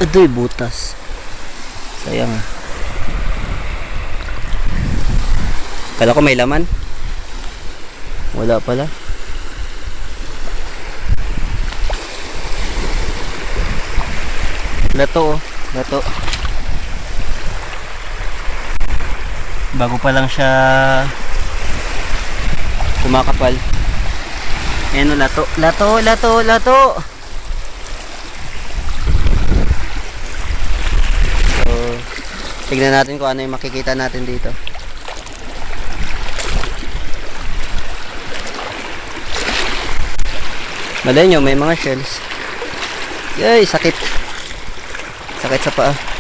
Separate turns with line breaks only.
Adoy, butas. Sayang ah. Kala ko may laman. Wala pala. Lato oh. Lato. Bago pa lang siya kumakapal. Ayan o, lato. Lato, lato, lato. So, tignan natin kung ano yung makikita natin dito. Malay nyo, may mga shells. Yay, sakit. Sakit sa paa.